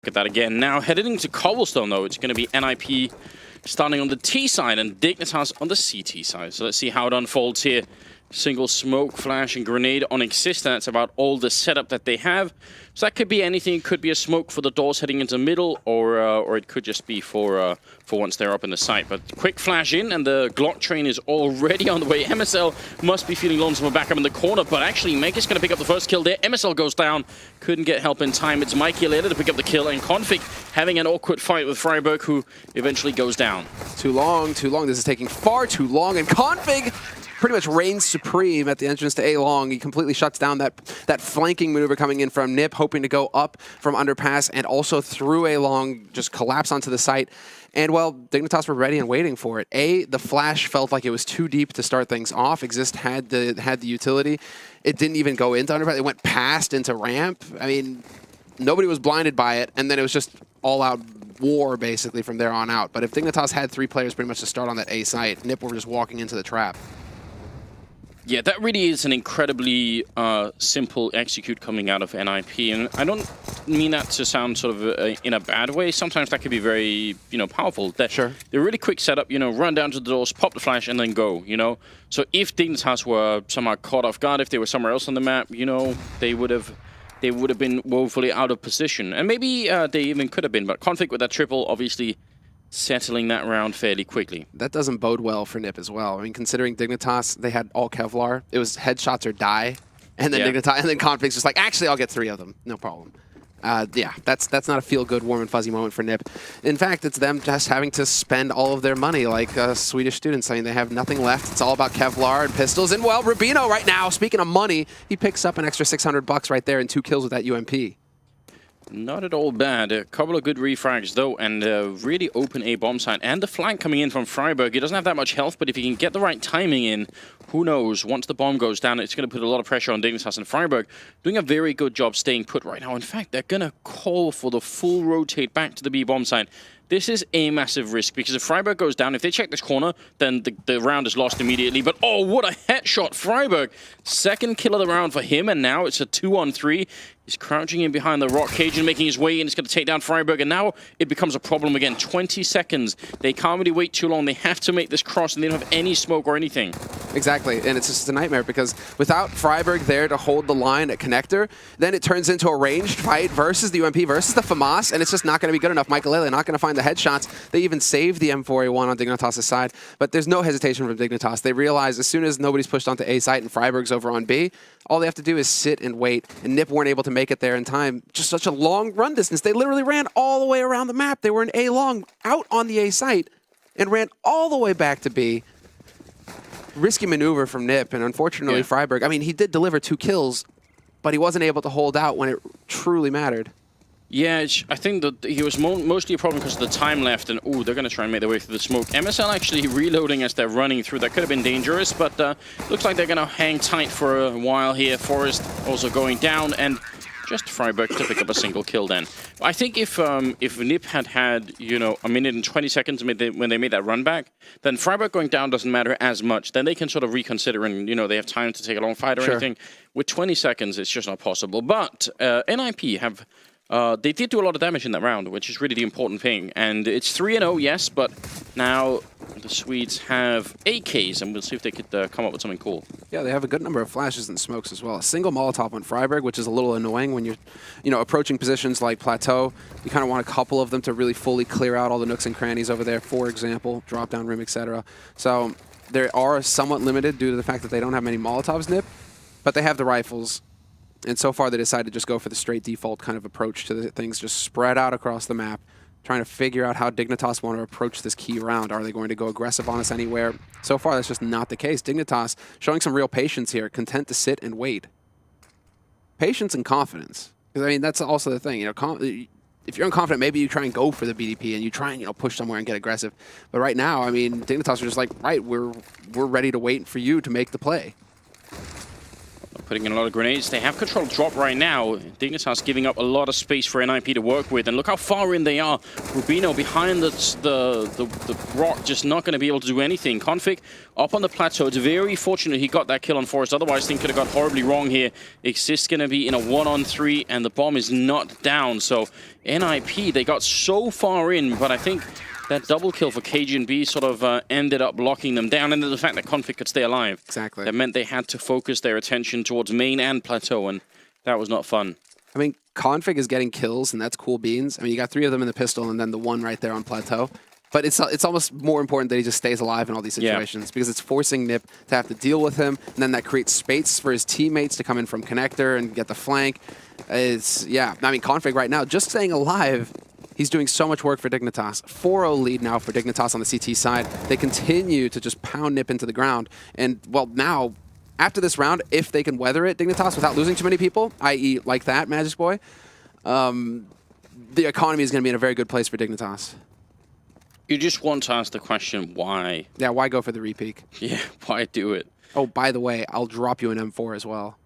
At that again. Now heading into Cobblestone, though, it's going to be NiP starting on the T side and Dignitas on the CT side. So let's see how it unfolds here. Single smoke, flash, and grenade on Exist. That's about all the setup that they have. So that could be anything. It could be a smoke for the doors heading into middle, or it could just be for once they're up in the site. But quick flash in, and the Glock train is already on the way. MSL must be feeling lonesome and back up in the corner, but actually Meg is going to pick up the first kill there. MSL goes down, couldn't get help in time. It's Mikey later to pick up the kill, and Config having an awkward fight with Freiburg, who eventually goes down. Too long, too long. This is taking far too long, and Config pretty much reigns supreme at the entrance to A-Long. He completely shuts down that flanking maneuver coming in from NiP, hoping to go up from underpass and also through A-Long, just collapse onto the site. And, well, Dignitas were ready and waiting for it. The flash felt like it was too deep to start things off. Exist had the utility. It didn't even go into underpass. It went past into ramp. I mean, nobody was blinded by it, and then it was just all-out war, basically, from there on out. But if Dignitas had 3 players pretty much to start on that A site, NiP were just walking into the trap. Yeah, that really is an incredibly simple execute coming out of NiP, and I don't mean that to sound sort of in a bad way. Sometimes that could be very, powerful. Sure. They're really quick setup, run down to the doors, pop the flash, and then go, So if Dignitas were somehow caught off guard, if they were somewhere else on the map, they would have been woefully out of position. And maybe they even could have been, but Config with that triple, obviously settling that round fairly quickly. That doesn't bode well for NiP as well. I mean, considering Dignitas, they had all Kevlar. It was headshots or die, and then Dignitas, and then Config's just like, actually, I'll get 3 of them, no problem. Yeah, that's not a feel-good, warm and fuzzy moment for NiP. In fact, it's them just having to spend all of their money like Swedish students. I mean, they have nothing left. It's all about Kevlar and pistols. And, well, Rubino right now, speaking of money, he picks up an extra $600 right there and 2 kills with that UMP. Not at all bad. A couple of good refrags, though, and really open A bomb site. And the flank coming in from Freiburg. He doesn't have that much health, but if he can get the right timing in, who knows? Once the bomb goes down, it's going to put a lot of pressure on Dignitas, and Freiburg doing a very good job staying put right now. In fact, they're going to call for the full rotate back to the B bomb site. This is a massive risk, because if Freiburg goes down, if they check this corner, then the round is lost immediately. But, oh, what a headshot, Freiburg. Second kill of the round for him, and now it's a 2-on-3. He's crouching in behind the rock cage and making his way in. It's going to take down Freiburg, and now it becomes a problem again. 20 seconds. They can't really wait too long. They have to make this cross, and they don't have any smoke or anything. Exactly, and it's just a nightmare, because without Freiburg there to hold the line at connector, then it turns into a ranged fight versus the UMP versus the FAMAS, and it's just not going to be good enough. Michaelele not going to find the headshots. They even saved the M4A1 on Dignitas' side, but there's no hesitation from Dignitas. They realize as soon as nobody's pushed onto A site and Freiburg's over on B, all they have to do is sit and wait, and NiP weren't able to make it there in time. Just such a long run distance. They literally ran all the way around the map. They were in A long, out on the A site, and ran all the way back to B. Risky maneuver from NiP, and unfortunately Freiburg, I mean, he did deliver 2 kills, but he wasn't able to hold out when it truly mattered. Yeah, I think that he was mostly a problem because of the time left, and ooh, they're going to try and make their way through the smoke. MSL actually reloading as they're running through. That could have been dangerous, but looks like they're going to hang tight for a while here. Forest also going down, and just Freiburg to pick up a single kill then. I think if NiP had a minute and 20 seconds when they made that run back, then Freiburg going down doesn't matter as much. Then they can sort of reconsider, and they have time to take a long fight or anything. With 20 seconds, it's just not possible. But NiP have... they did do a lot of damage in that round, which is really the important thing. And it's 3-0, yes, but now the Swedes have AKs, and we'll see if they could come up with something cool. Yeah, they have a good number of flashes and smokes as well. A single Molotov on Freiburg, which is a little annoying when you're, approaching positions like Plateau. You kind of want a couple of them to really fully clear out all the nooks and crannies over there, for example, drop-down room, etc. So they are somewhat limited due to the fact that they don't have many Molotovs, NiP, but they have the rifles. And so far, they decided to just go for the straight default kind of approach to the things, just spread out across the map, trying to figure out how Dignitas want to approach this key round. Are they going to go aggressive on us anywhere? So far, that's just not the case. Dignitas showing some real patience here, content to sit and wait. Patience and confidence. Because, I mean, that's also the thing. If you're unconfident, maybe you try and go for the BDP and you try and push somewhere and get aggressive. But right now, I mean, Dignitas are just like, right, we're ready to wait for you to make the play. Putting in a lot of grenades. They have control drop right now. Dignitas giving up a lot of space for NiP to work with. And look how far in they are. Rubino behind the rock, just not going to be able to do anything. Config up on the plateau. It's very fortunate he got that kill on Forest. Otherwise, things could have gone horribly wrong here. Exist going to be in a 1-on-3, and the bomb is not down. So NiP, they got so far in, but I think that double kill for KG&B sort of ended up locking them down, and the fact that Config could stay alive. Exactly. That meant they had to focus their attention towards main and plateau, and that was not fun. I mean, Config is getting kills, and that's cool beans. I mean, you got 3 of them in the pistol, and then the 1 right there on plateau. But it's almost more important that he just stays alive in all these situations, because it's forcing NiP to have to deal with him, and then that creates space for his teammates to come in from connector and get the flank. Yeah, I mean, Config right now, just staying alive, he's doing so much work for Dignitas. 4-0 lead now for Dignitas on the CT side. They continue to just pound NiP into the ground. And, well, now, after this round, if they can weather it, Dignitas, without losing too many people, i.e. like that, Magic Boy, the economy is going to be in a very good place for Dignitas. You just want to ask the question, why? Yeah, why go for the repeak? Yeah, why do it? Oh, by the way, I'll drop you an M4 as well.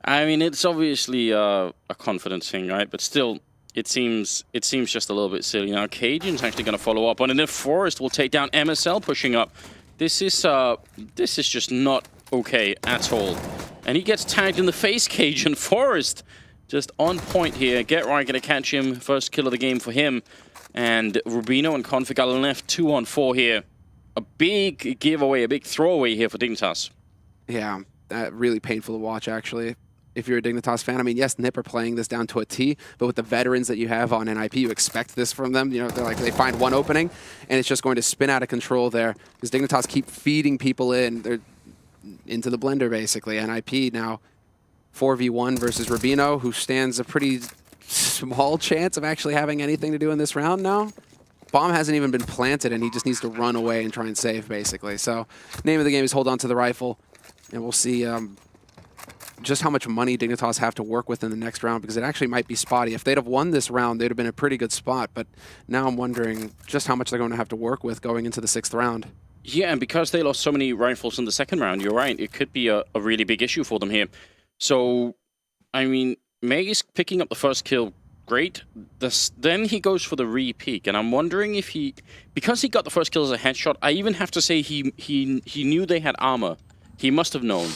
I mean, it's obviously a confidence thing, right? But still, it seems just a little bit silly. Now, Cajun's actually going to follow up on it, and then Forest will take down MSL pushing up. This is just not okay at all. And he gets tagged in the face, Cajun. Forest just on point here. Get right, going to catch him. First kill of the game for him. And Rubino and Config are left 2-on-4 here. A big giveaway, a big throwaway here for Dignitas. Yeah, really painful to watch, actually. If you're a Dignitas fan, I mean, yes, NiP are playing this down to a T, but with the veterans that you have on NiP, you expect this from them. You know, they find one opening, and it's just going to spin out of control there, because Dignitas keep feeding people in. They're into the blender, basically. NiP now 4v1 versus Rubino, who stands a pretty small chance of actually having anything to do in this round now. Bomb hasn't even been planted, and he just needs to run away and try and save, basically. So, name of the game is hold on to the rifle, and we'll see just how much money Dignitas have to work with in the next round, because it actually might be spotty. If they'd have won this round, they'd have been in a pretty good spot, but now I'm wondering just how much they're going to have to work with going into the 6th round. Yeah, and because they lost so many rifles in the 2nd round, you're right, it could be a really big issue for them here. So, I mean, Meg is picking up the first kill, great. Then he goes for the re-peek, and I'm wondering if because he got the first kill as a headshot, I even have to say he knew they had armor. He must have known,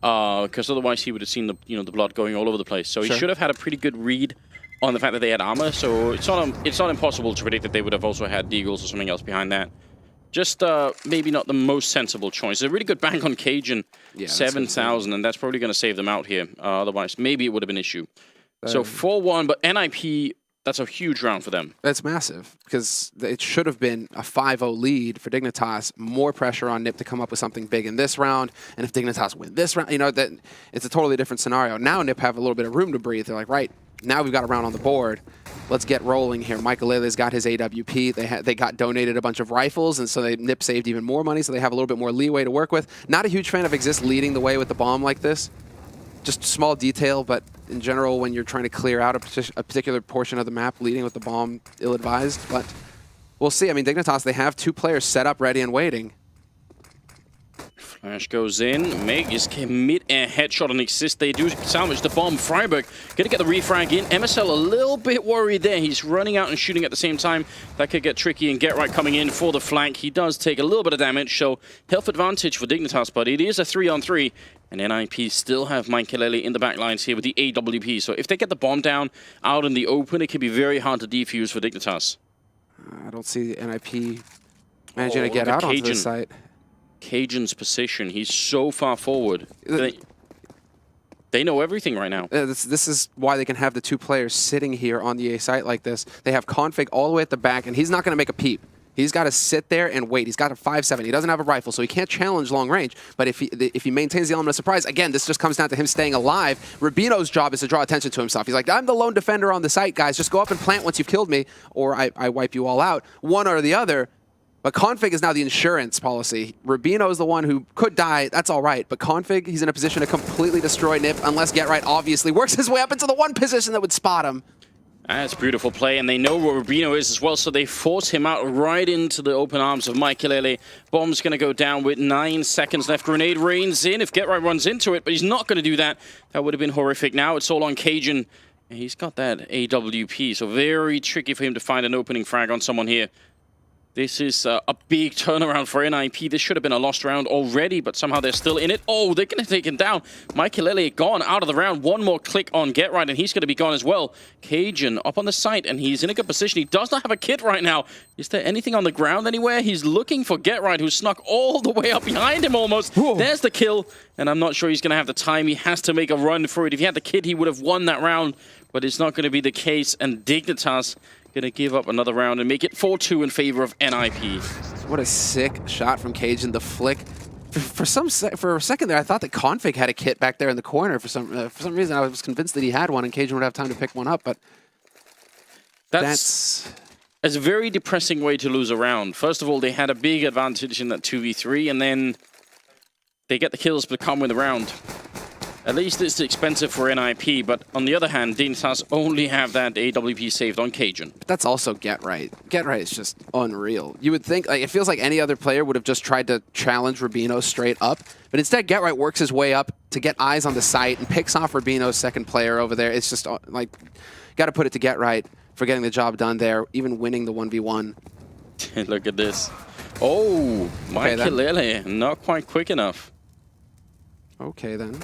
because otherwise he would have seen the blood going all over the place. So he should have had a pretty good read on the fact that they had armor. So it's not impossible to predict that they would have also had deagles or something else behind that. Just maybe not the most sensible choice. A really good bank on Cajun, 7,000, and that's probably going to save them out here. Otherwise, maybe it would have been an issue. So 4-1, but NiP, that's a huge round for them. That's massive, because it should have been a 5-0 lead for Dignitas. More pressure on NiP to come up with something big in this round, and if Dignitas win this round, you know, that it's a totally different scenario. Now NiP have a little bit of room to breathe. They're like, right, now we've got a round on the board. Let's get rolling here. Michael Lele's got his AWP. They got donated a bunch of rifles, and so NiP saved even more money, so they have a little bit more leeway to work with. Not a huge fan of Exist leading the way with the bomb like this. Just small detail, but in general, when you're trying to clear out a particular portion of the map, leading with the bomb, ill-advised. But we'll see. I mean, Dignitas, they have 2 players set up, ready, and waiting. Flash goes in. Meg is mid-air headshot on Exist. They do salvage the bomb. Freiburg going to get the refrag in. MSL a little bit worried there. He's running out and shooting at the same time. That could get tricky, and Get Right coming in for the flank. He does take a little bit of damage, so health advantage for Dignitas, but it is a 3-on-3. And NiP still have Mikelele in the back lines here with the AWP. So if they get the bomb down out in the open, it can be very hard to defuse for Dignitas. I don't see NiP managing to get out onto the site. Cajun's position. He's so far forward. They know everything right now. This is why they can have the 2 players sitting here on the A site like this. They have Config all the way at the back, and he's not going to make a peep. He's got to sit there and wait. He's got a 5.7. He doesn't have a rifle, so he can't challenge long range. But if he maintains the element of surprise, again, this just comes down to him staying alive. Rubino's job is to draw attention to himself. He's like, I'm the lone defender on the site, guys. Just go up and plant once you've killed me, or I wipe you all out. One or the other. But Config is now the insurance policy. Rubino is the one who could die. That's all right. But Config, he's in a position to completely destroy NiP, unless Get Right obviously works his way up into the one position that would spot him. That's beautiful play, and they know where Rubino is as well, so they force him out right into the open arms of Michael. Bomb's going to go down with 9 seconds left. Grenade rains in if GetRight runs into it, but he's not going to do that. That would have been horrific. Now it's all on Cajun. He's got that AWP, so very tricky for him to find an opening frag on someone here. This is a big turnaround for NiP. This should have been a lost round already, but somehow they're still in it. Oh, they're going to take him down. Michael gone out of the round. One more click on GetRight, and he's going to be gone as well. Cajun up on the site, and he's in a good position. He does not have a kit right now. Is there anything on the ground anywhere? He's looking for GetRight, who snuck all the way up behind him almost. Whoa. There's the kill, and I'm not sure he's going to have the time. He has to make a run for it. If he had the kit, he would have won that round, but it's not going to be the case, and Dignitas going to give up another round and make it 4-2 in favor of NiP. What a sick shot from Cajun. The flick. For a second there, I thought that Config had a kit back there in the corner. For some reason, I was convinced that he had one, and Cajun would have time to pick one up. But that's a very depressing way to lose a round. First of all, they had a big advantage in that 2v3, and then they get the kills but can't win the round. At least it's expensive for NiP, but on the other hand, Dignitas only have that AWP saved on Cajun. But that's also GetRight. GetRight is just unreal. You would think, like, it feels like any other player would have just tried to challenge Rubino straight up, but instead GetRight works his way up to get eyes on the site and picks off Rubino's second player over there. It's just, like, got to put it to GetRight for getting the job done there, even winning the 1v1. Look at this. Oh, Michael not quite quick enough. Okay, then.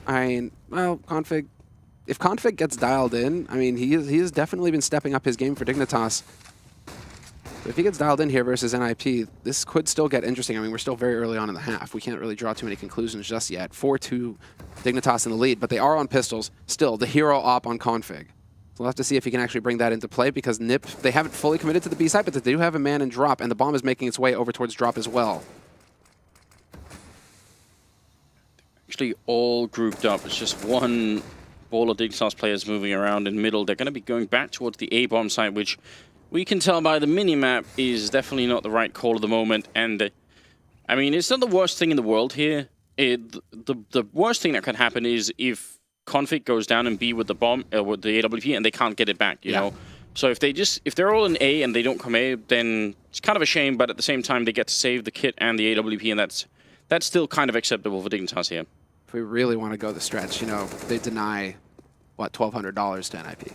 I mean, well, Config, if Config gets dialed in, I mean, he has definitely been stepping up his game for Dignitas. But if he gets dialed in here versus NiP, this could still get interesting. I mean, we're still very early on in the half. We can't really draw too many conclusions just yet. 4-2 Dignitas in the lead, but they are on pistols. Still, the hero op on Config. So we'll have to see if he can actually bring that into play, because NiP, they haven't fully committed to the B side, but they do have a man in drop, and the bomb is making its way over towards drop as well. Actually all grouped up. It's just one ball of Dignitas players moving around in middle. They're going to be going back towards the A-bomb site, which we can tell by the mini-map is definitely not the right call at the moment. And I mean, it's not the worst thing in the world here. The worst thing that could happen is if Config goes down and B with the bomb, with the AWP, and they can't get it back, you know? So if they're all in A and they don't come A, then it's kind of a shame, but at the same time, they get to save the kit and the AWP, and that's still kind of acceptable for Dignitas here. If we really want to go the stretch, you know, they deny, what, $1,200 to NiP.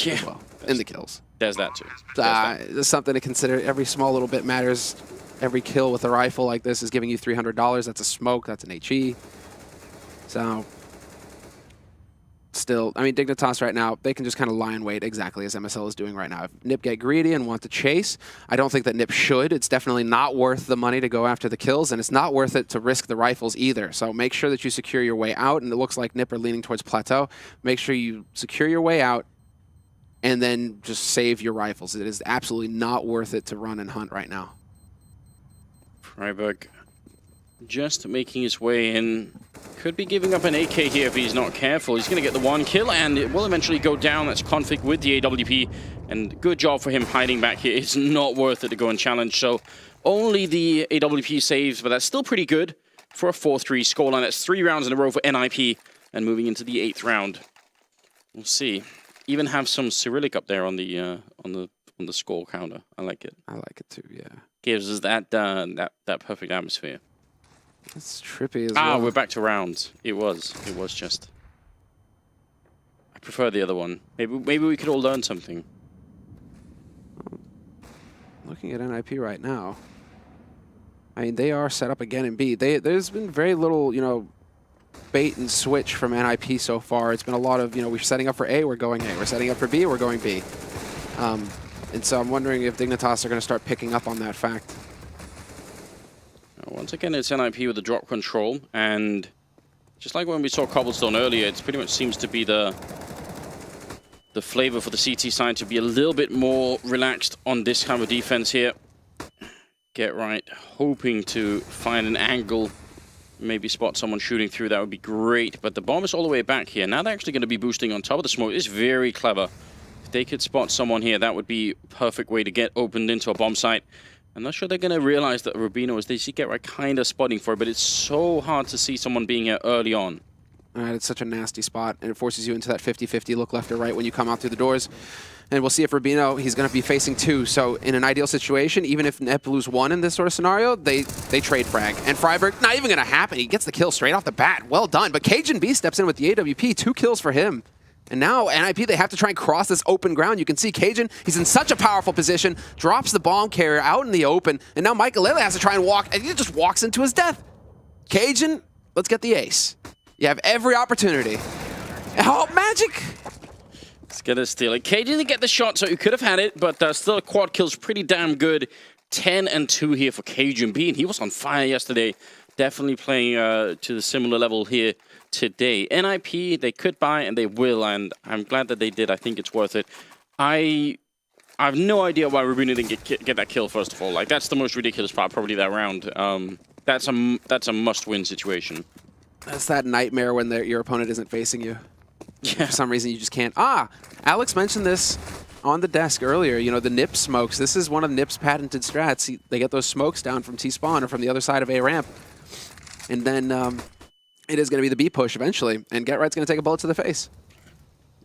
Yeah. As well, in the kills. There's that too. There's something to consider. Every small little bit matters. Every kill with a rifle like this is giving you $300. That's a smoke. That's an HE. So, still, I mean, Dignitas right now, they can just kind of lie in wait exactly as MSL is doing right now. If NiP get greedy and want to chase, I don't think that NiP should. It's definitely not worth the money to go after the kills, and it's not worth it to risk the rifles either. So make sure that you secure your way out, and it looks like NiP are leaning towards Plateau. Make sure you secure your way out, and then just save your rifles. It is absolutely not worth it to run and hunt right now. Freiburg just making his way in. Could be giving up an AK here if he's not careful. He's going to get the one kill, and it will eventually go down. That's Config with the AWP, and good job for him hiding back here. It's not worth it to go and challenge, so only the AWP saves, but that's still pretty good for a 4-3 scoreline. That's 3 rounds in a row for NiP, and moving into the 8th round. We'll see. Even have some Cyrillic up there on the score counter. I like it. I like it too. Yeah. Gives us that perfect atmosphere. It's trippy as well. We're back to rounds. It was just. I prefer the other one. Maybe we could all learn something. Looking at NiP right now, I mean, they are set up again in B. There's been very little, you know, bait and switch from NiP so far. It's been a lot of, you know, we're setting up for A, we're going A. We're setting up for B, we're going B. And so I'm wondering if Dignitas are going to start picking up on that fact. Once again, it's NiP with the drop control, and just like when we saw Cobblestone earlier, it pretty much seems to be the flavor for the CT side to be a little bit more relaxed on this kind of defense here. GetRight hoping to find an angle, maybe spot someone shooting through. That would be great, but the bomb is all the way back here. Now they're actually going to be boosting on top of the smoke. It's very clever. If they could spot someone here, that would be a perfect way to get opened into a bomb site. I'm not sure they're going to realize that Rubino is, they see GetRight kind of spotting for it, but it's so hard to see someone being here early on. It's such a nasty spot, and it forces you into that 50-50 look left or right when you come out through the doors. And we'll see if Rubino, he's going to be facing 2. So in an ideal situation, even if NiP lose 1 in this sort of scenario, they trade frag. And Freiburg, not even going to happen. He gets the kill straight off the bat. Well done. But Cajun B steps in with the AWP. 2 kills for him. And now NiP, they have to try and cross this open ground. You can see Cajun, he's in such a powerful position, drops the bomb carrier out in the open, and now Michaelele has to try and walk, and he just walks into his death. Cajun, let's get the ace. You have every opportunity. Oh, magic! Let's get a steal. Cajun didn't get the shot, so he could have had it, but still a quad kill's pretty damn good. 10 and 2 here for Cajun B, and he was on fire yesterday. Definitely playing to the similar level here today. NiP, they could buy, and they will, and I'm glad that they did. I think it's worth it. I have no idea why Rubino didn't get that kill, first of all. Like, that's the most ridiculous part, probably, that round. That's a must-win situation. That's that nightmare when your opponent isn't facing you. Yeah. For some reason, you just can't. Alex mentioned this on the desk earlier. You know, the NiP smokes. This is one of NiP's patented strats. They get those smokes down from T-spawn or from the other side of A ramp. And then it is going to be the B push eventually. And GetRight's going to take a bullet to the face.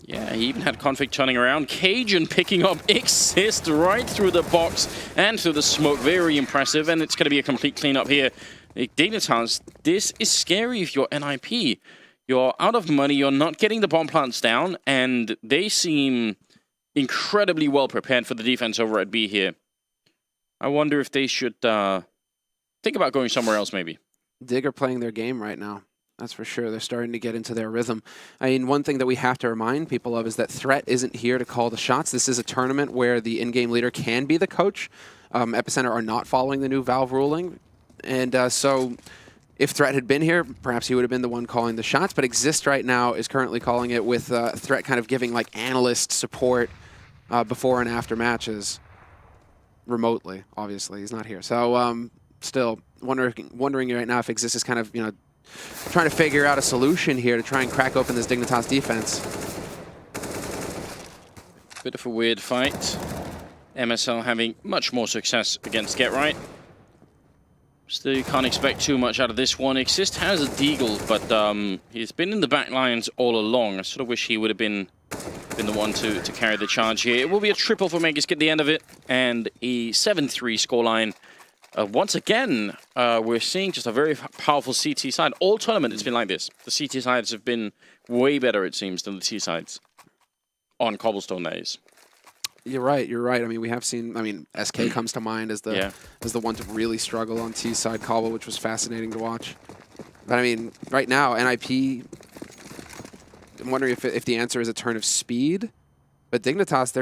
Yeah, he even had Config turning around. Cajun picking up Exist right through the box and through the smoke. Very impressive. And it's going to be a complete cleanup here. Dignitas, this is scary if you're NiP. You're out of money, you're not getting the bomb plants down, and they seem incredibly well prepared for the defense over at B here. I wonder if they should think about going somewhere else, maybe. Dig are playing their game right now. That's for sure. They're starting to get into their rhythm. I mean, one thing that we have to remind people of is that Threat isn't here to call the shots. This is a tournament where the in-game leader can be the coach. EPICENTER are not following the new Valve ruling. And so if Threat had been here, perhaps he would have been the one calling the shots. But Exist right now is currently calling it with Threat kind of giving like analyst support before and after matches. Remotely, obviously. He's not here. So still wondering right now if Exist is kind of, you know, trying to figure out a solution here to try and crack open this Dignitas defense. Bit of a weird fight. MSL having much more success against GetRight. Still, you can't expect too much out of this one. Exist has a deagle, but he's been in the back lines all along. I sort of wish he would have been the one to carry the charge here. It will be a triple for Megas at the end of it, and a 7-3 scoreline. Once again, we're seeing just a very powerful CT side. All tournament, it's been like this. The CT sides have been way better, it seems, than the T sides. On Cobblestone, that is. You're right. You're right. I mean, we have seen. I mean, SK comes to mind as the one to really struggle on T side Cobble, which was fascinating to watch. But I mean, right now, NiP. I'm wondering if the answer is a turn of speed. But Dignitas,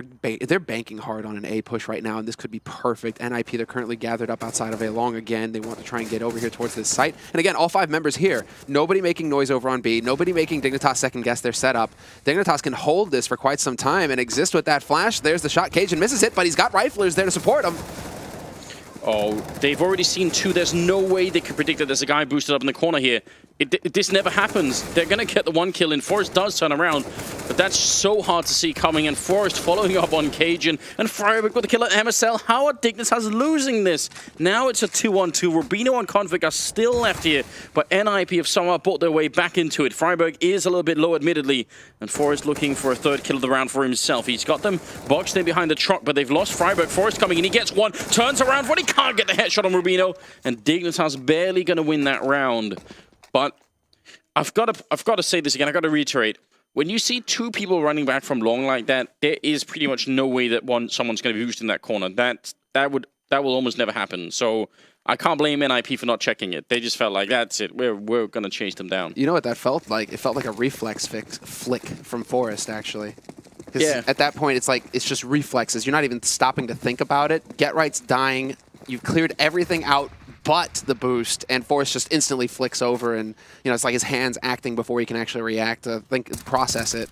they're banking hard on an A push right now, and this could be perfect. NiP, they're currently gathered up outside of A long again. They want to try and get over here towards this site. And again, all 5 members here. Nobody making noise over on B. Nobody making Dignitas second guess their setup. Dignitas can hold this for quite some time and exist with that flash. There's the shot. Cajun misses it, but he's got riflers there to support him. Oh, they've already seen 2. There's no way they could predict that there's a guy boosted up in the corner here. This never happens. They're going to get the 1 kill in. Forrest does turn around, but that's so hard to see coming. And Forrest following up on Cajun. And Freiburg with the kill at MSL. How are Dignitas losing this? Now it's a 2-on-2. Rubino and Config are still left here, but NiP have somehow bought their way back into it. Freiburg is a little bit low, admittedly, and Forrest looking for a 3rd kill of the round for himself. He's got them boxed in behind the truck, but they've lost Freiburg. Forrest coming in. He gets 1, turns around, but he can't get the headshot on Rubino, and Dignitas barely going to win that round. But I've got to say this again. I've got to reiterate. When you see 2 people running back from long like that, there is pretty much no way that someone's going to be boosted in that corner. That will almost never happen. So I can't blame NiP for not checking it. They just felt like, that's it. We're going to chase them down. You know what that felt like? It felt like a reflex flick from Forrest, actually. Yeah. At that point, it's just reflexes. You're not even stopping to think about it. GetRight's dying. You've cleared everything out but the boost, and Forrest just instantly flicks over, and you know it's like his hands acting before he can actually react to process it.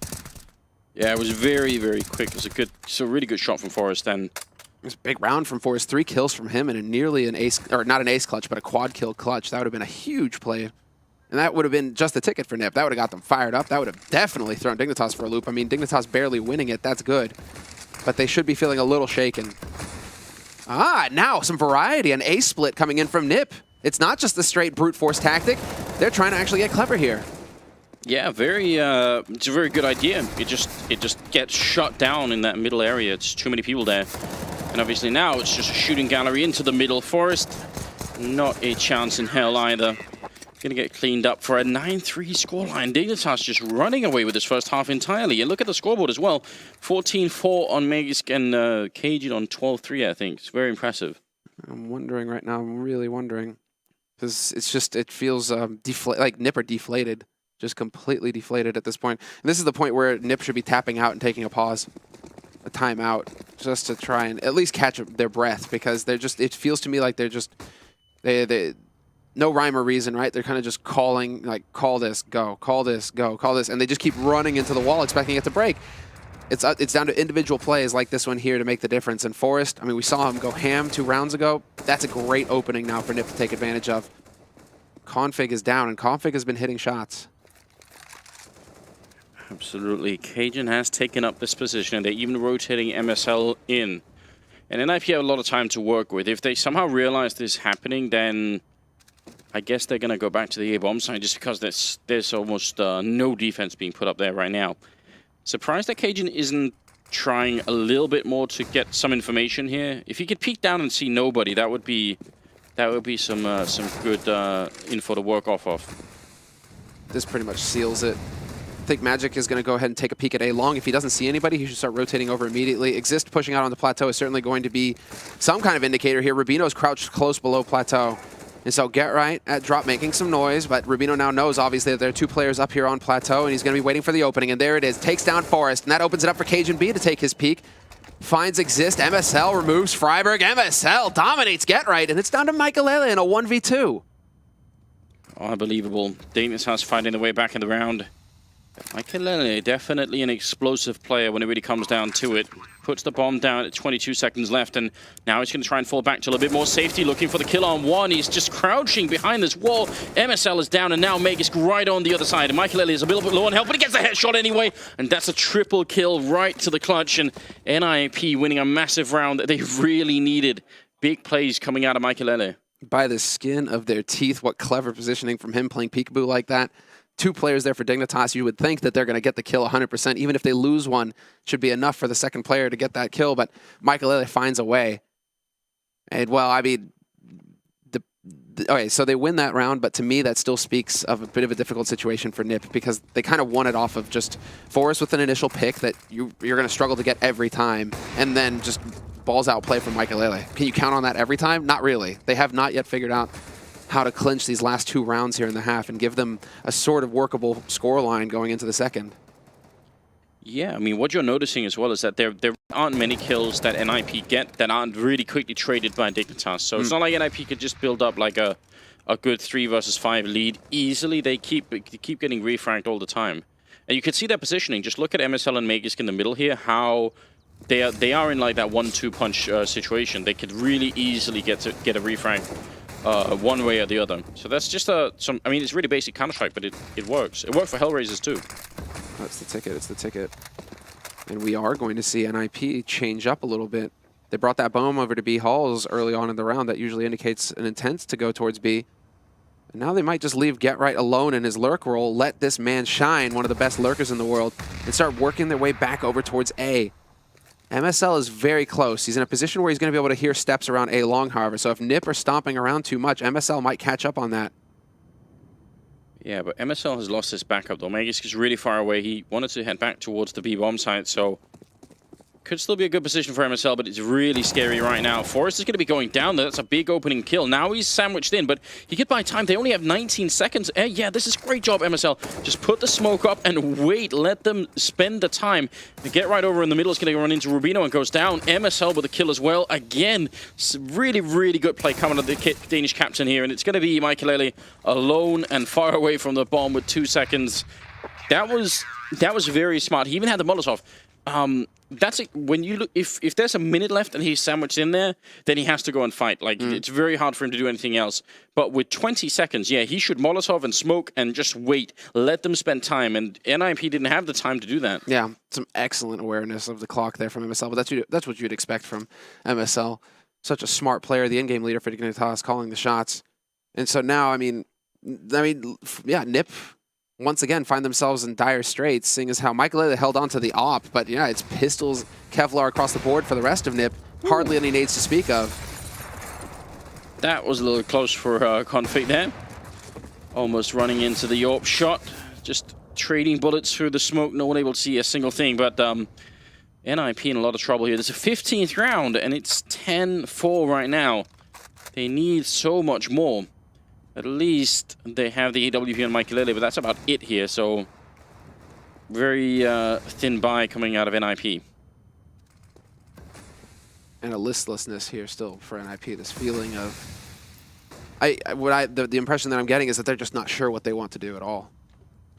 Yeah, it was very, very quick. It was a really good shot from Forrest. And it was a big round from Forrest. 3 kills from him, and nearly an ace, or not an ace clutch, but a quad kill clutch. That would have been a huge play, and that would have been just the ticket for NiP. That would have got them fired up. That would have definitely thrown Dignitas for a loop. I mean, Dignitas barely winning it. That's good, but they should be feeling a little shaken. Now some variety. An ace split coming in from NiP. It's not just the straight brute force tactic. They're trying to actually get clever here. Yeah, it's a very good idea. It just gets shut down in that middle area. It's too many people there. And obviously now it's just a shooting gallery into the middle. Forest, not a chance in hell either. Gonna get cleaned up for a 9-3 scoreline. Dignitas just running away with this first half entirely. And look at the scoreboard as well. 14-4 on Magisk and Cajun on 12-3, I think. It's very impressive. I'm wondering right now, I'm really wondering. Because it feels like NiP are deflated. Just completely deflated at this point. And this is the point where NiP should be tapping out and taking a pause, a timeout, just to try and at least catch their breath, because they're just, it feels to me like they're just, they no rhyme or reason, right? They're kind of just calling, like, call this, go, call this, go, call this, and they just keep running into the wall expecting it to break. It's down to individual plays like this one here to make the difference. And Forest, I mean, we saw him go ham 2 rounds ago. That's a great opening now for NiP to take advantage of. Config is down, and Config has been hitting shots. Absolutely. Cajun has taken up this position, and they're even rotating MSL in. And NiP have a lot of time to work with. If they somehow realize this happening, then I guess they're going to go back to the A-bomb side, just because there's almost no defense being put up there right now. Surprised that Cajun isn't trying a little bit more to get some information here. If he could peek down and see nobody, that would be some good info to work off of. This pretty much seals it. I think Magic is going to go ahead and take a peek at A long. If he doesn't see anybody, he should start rotating over immediately. Exist pushing out on the plateau is certainly going to be some kind of indicator here. Rubino's crouched close below plateau. And so Get Right at drop making some noise, but Rubino now knows, obviously, that there are 2 players up here on plateau, and he's going to be waiting for the opening. And there it is. Takes down Forest, and that opens it up for Cajun B to take his peek. Finds Exist. MSL removes Freiburg. MSL dominates Get Right, and it's down to Michaelele in a 1v2. Unbelievable. Dignitas finding their way back in the round. Michaelele, definitely an explosive player when it really comes down to it. Puts the bomb down at 22 seconds left, and now he's going to try and fall back to a little bit more safety, looking for the kill on 1. He's just crouching behind this wall. MSL is down, and now Magisk right on the other side. And Michaelele is a little bit low on health, but he gets a headshot anyway, and that's a triple kill right to the clutch. And NiP winning a massive round that they really needed. Big plays coming out of Michaelele. By the skin of their teeth, what clever positioning from him playing peekaboo like that. 2 players there for Dignitas. You would think that they're going to get the kill 100%. Even if they lose one, should be enough for the second player to get that kill. But Michaelele finds a way. And, well, I mean, okay, so they win that round, but to me that still speaks of a bit of a difficult situation for NiP, because they kind of won it off of just Forest with an initial pick that you're going to struggle to get every time, and then just balls out play from Michaelele. Can you count on that every time? Not really. They have not yet figured out how to clinch these last 2 rounds here in the half and give them a sort of workable scoreline going into the second. Yeah, I mean, what you're noticing as well is that there aren't many kills that NiP get that aren't really quickly traded by Dignitas. So it's not like NiP could just build up like a good 3 versus 5 lead easily. They keep getting refragged all the time. And you can see their positioning. Just look at MSL and Magisk in the middle here, how they are in like that 1-2 punch situation. They could really easily get a refrag one way or the other. So that's just I mean, it's really basic Counter-Strike, but it works. It worked for Hellraisers too. That's the ticket, it's the ticket. And we are going to see NiP change up a little bit. They brought that bomb over to B Halls early on in the round. That usually indicates an intent to go towards B. And now they might just leave Get Right alone in his lurk role, let this man shine, one of the best lurkers in the world, and start working their way back over towards A. MSL is very close. He's in a position where he's going to be able to hear steps around A long, however. So if NiP are stomping around too much, MSL might catch up on that. Yeah, but MSL has lost his backup though. Magisk is really far away. He wanted to head back towards the B-bomb site, so could still be a good position for MSL, but it's really scary right now. Forest is going to be going down there. That's a big opening kill. Now he's sandwiched in, but he could buy time. They only have 19 seconds. Yeah, this is great job, MSL. Just put the smoke up and wait. Let them spend the time. Get right over in the middle. It's going to run into Rubino and goes down. MSL with a kill as well. Again, really, really good play coming out of the Danish captain here, and it's going to be Michaelele alone and far away from the bomb with 2 seconds. That was very smart. He even had the Molotov. That's it. When you look, if there's a minute left and he's sandwiched in there, then he has to go and fight. Like it's very hard for him to do anything else. But with 20 seconds, yeah, he should Molotov and smoke and just wait. Let them spend time. And NiP didn't have the time to do that. Yeah, some excellent awareness of the clock there from MSL. But that's what you'd expect from MSL. Such a smart player, the in-game leader for Dignitas, calling the shots. And so now, I mean, yeah, NiP once again find themselves in dire straits, seeing as how Michael held on to the op, but yeah, it's pistols, Kevlar across the board for the rest of NiP. Hardly any nades to speak of. That was a little close for Config there. Almost running into the AWP shot. Just trading bullets through the smoke. No one able to see a single thing, but NiP in a lot of trouble here. There's a 15th round, and it's 10-4 right now. They need so much more. At least they have the AWP on Michael, but that's about it here. So very thin buy coming out of NiP. And a listlessness here still for NiP. This feeling of the impression that I'm getting is that they're just not sure what they want to do at all.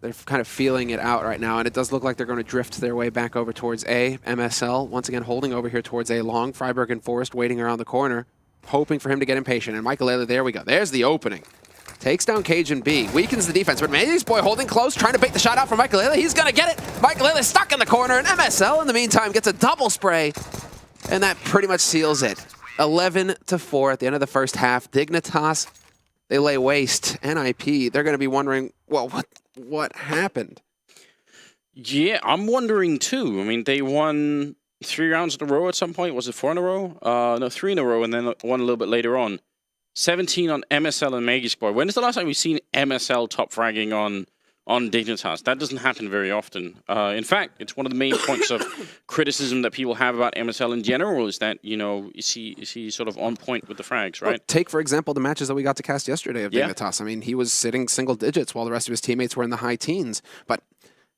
They're kind of feeling it out right now, and it does look like they're going to drift their way back over towards A. MSL once again holding over here towards A long. Freiburg and Forrest waiting around the corner, hoping for him to get impatient. And Michael, there we go. There's the opening. Takes down Cage and B, weakens the defense, but Maggie's boy holding close, trying to bait the shot out for Michael. He's going to get it. Michael is stuck in the corner, and MSL in the meantime gets a double spray, and that pretty much seals it. 11-4 at the end of the first half. Dignitas, they lay waste. NiP, they're going to be wondering, well, what happened? Yeah, I'm wondering too. I mean, they won 3 rounds in a row at some point. Was it 4 in a row? No, 3 in a row, and then one a little bit later on. 17 on MSL and Maggie Squad. When is the last time we've seen MSL top fragging on Dignitas? That doesn't happen very often. In fact, it's one of the main points of criticism that people have about MSL in general is that, you know, is he sort of on point with the frags, right? Well, take, for example, the matches that we got to cast yesterday of Dignitas. I mean, he was sitting single digits while the rest of his teammates were in the high teens.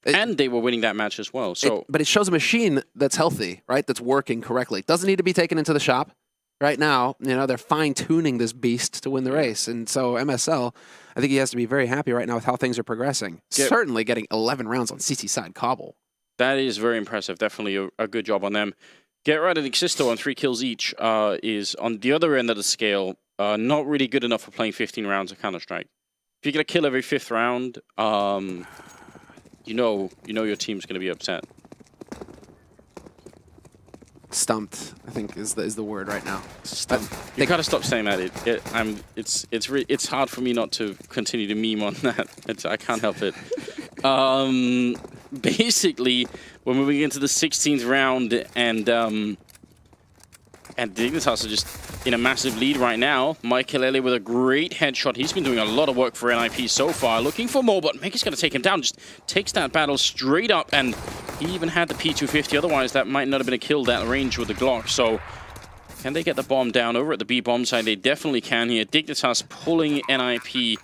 And they were winning that match as well. So, but it shows a machine that's healthy, right? That's working correctly. Doesn't need to be taken into the shop. Right now, you know, they're fine-tuning this beast to win the race. And so MSL, I think he has to be very happy right now with how things are progressing. Certainly getting 11 rounds on CT side Cobble. That is very impressive. Definitely a good job on them. Get Right and Existo on 3 kills each is on the other end of the scale, not really good enough for playing 15 rounds of Counter-Strike. If you get a kill every 5th round, you know your team's going to be upset. Stumped, I think, is the word right now. Stumped. You gotta stop saying that. It's hard for me not to continue to meme on that. I can't help it. Basically, we're moving into the 16th round, and Dignitas are just in a massive lead right now. Michael with a great headshot. He's been doing a lot of work for NiP so far. Looking for more, but Mega's going to take him down. Just takes that battle straight up, and he even had the P250. Otherwise, that might not have been a kill that range with the Glock. So, can they get the bomb down over at the B bomb side? They definitely can here. Dignitas pulling NiP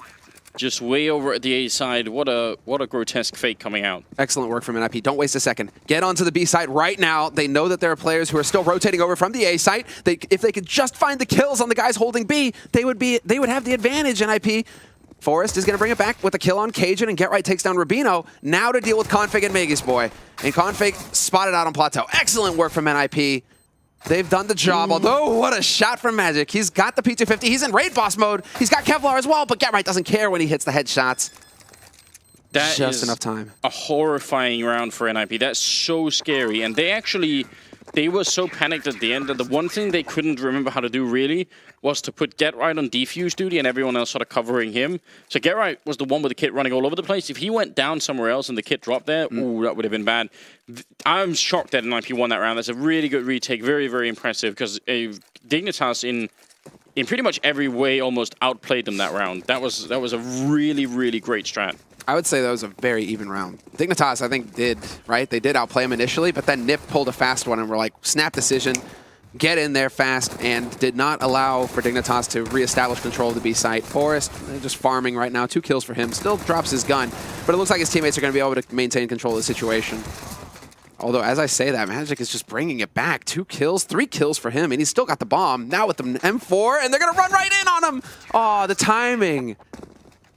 just way over at the A side. What a grotesque fake coming out. Excellent work from NiP. Don't waste a second. Get onto the B side right now. They know that there are players who are still rotating over from the A site. If they could just find the kills on the guys holding B, they would have the advantage. NiP. Forrest is going to bring it back with a kill on Cajun, and Get Right takes down Rubino. Now to deal with Config and Magus Boy. And Config spotted out on Plateau. Excellent work from NiP. They've done the job, although what a shot from Magic. He's got the P250. He's in Raid Boss mode. He's got Kevlar as well, but Get Right doesn't care when he hits the headshots. That just is enough time. A horrifying round for NiP. That's so scary. And they were so panicked at the end that the one thing they couldn't remember how to do really was to put Get Right on defuse duty and everyone else sort of covering him. So Get Right was the one with the kit running all over the place. If he went down somewhere else and the kit dropped there, ooh, that would have been bad. I'm shocked that NiP won that round. That's a really good retake. Very, very impressive because Dignitas in pretty much every way almost outplayed them that round. That was a really, really great strat. I would say that was a very even round. Dignitas, I think, They did outplay him initially, but then NiP pulled a fast one and were like, snap decision, get in there fast, and did not allow for Dignitas to reestablish control of the B site. Forrest, just farming right now. 2 kills for him. Still drops his gun, but it looks like his teammates are going to be able to maintain control of the situation. Although, as I say that, Magic is just bringing it back. 2 kills, 3 kills for him, and he's still got the bomb. Now with the M4, and they're going to run right in on him! Oh, the timing.